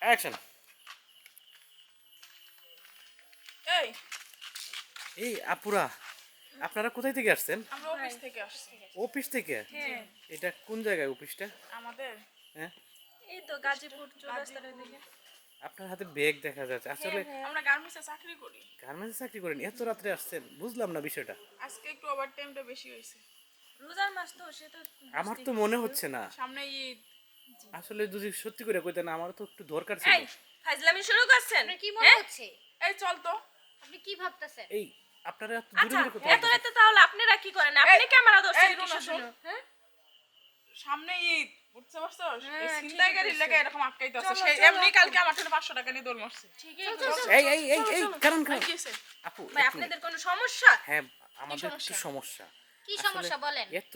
Action. এই এই আপুরা, আপনারা কোথায় থেকে আসছেন? আমরা অফিস থেকে আসছি। অফিস থেকে? হ্যাঁ এটা কোন জায়গায় অফিসটা? আমাদের হ্যাঁ, এই তো গাজীপুর চৌরাস্তার ওইদিকে। আপনার হাতে ব্যাগ দেখা যাচ্ছে। আসলে আমরা গার্মেন্টসে চাকরি করি। গার্মেন্টসে চাকরি করেন, এত রাত্রে আসছেন, বুঝলাম না বিষয়টা। আজকে একটু ওভার টাইমটা বেশি হয়েছে। রোজার মাস তো সে তো আমার তো মনে হচ্ছে না। সামনে ঈদ। আসলে যদি সত্যি করে কইতেন, আমার তো একটু দরকার ছিল। এই ফাজলামি শুরু করছেন? আপনার কি মনে হচ্ছে? এই চল তো। আপনি কি ভাবতেছেন? এই আপনারা এত দূরে আচ্ছা দূরে কোথায় এত রাতে তাহলে আপনারা কি করেন? আপনি ক্যামেরা ধরছেন এই রুনা কিসের শোন। জন্য? হ্যাঁ সামনে ঈদ। বুঝতে পারছো? হ্যাঁ, এই ঠিক ছিনতাইকারী আছে। লেগে এরকম আটকাইতে আছে। চলো, সে চলো, এমনি কালকে আমার থেকে 500 টাকা নিয়ে দৌড় মারছে। ঠিকই বলছেন। এই এই এই এই কারণ ভাই, কি হয়েছে? আপু ভাই এক আপনাদের মিনিট। কোনো সমস্যা? হ্যাঁ, আমাদের একটু সমস্যা? সমস্যা। কি আসলে সমস্যা বলেন? এত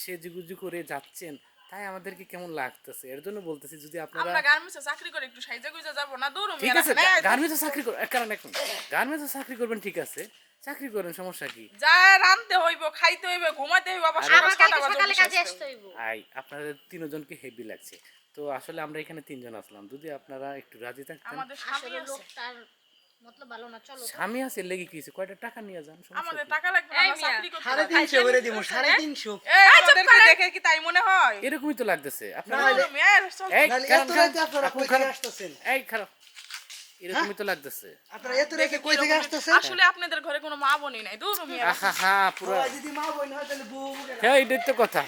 সেজেগুজু করে যাচ্ছেন, তাই আমাদেরকে কেমন লাগতেছে, এর জন্য বলতেছি যদি আপনারা। আমরা গার্মেন্টসে চাকরি করে একটু সাইজা গুইজা যাব না দৌড় ঠিক মিয়া আছে, রাখেন। এই, গার্মেন্টসে চাকরি করেন, কারণ এখন গার্মেন্টসে চাকরি করবেন, ঠিক আছে, চাকরি করেন, সমস্যা কি? যা রাঁধতে হইব, খাইতে হইব, ঘুমাইতে হইব, আবার আরে, আমার সকাল কালকে 6টা সকালে বাজে কাজে অফিসে আসতে হইব। আই আপনাদের তিনজনকে হেভি লাগছে। তো আসলে আমরা এখানে তিনজন আসলাম, যদি আপনারা একটু রাজি থাকতেন। আমাদের স্বামী আসলে আছে। লোকটার মতলব ভালো না, চলো তো। স্বামী আছে লেগে কি হয়েছে, কয়টা টাকা নিয়ে যান, সমস্যা আমাদের কি? টাকা লাগবে না, এই আমরা মিয়া, চাকরি করতে সাড়ে পারি। তিনশো করে দিব, 350। এই আমাদেরকে দেখে কি তাই মনে হয়? এরকমই তো লাগতেছে আপনারা। না, দৌড় মিয়া, চল। এই নাহলে কারণ এত রাতে আপনারা আপু কই থেকে খারাপ। আসতেছেন? এই খারাপ, এরকমই তো লাগতেছে। আপনারা এত রাতে কই থেকে আসতেছেন? আসলে আপনাদের ঘরে কোনো মা বোনই নাই, দৌড় মিয়া। আহা হা পুরো। সবাই যদি মা বোন হয় তাহলে বউ মুখে হ্যাঁ, এটাই তো কথা।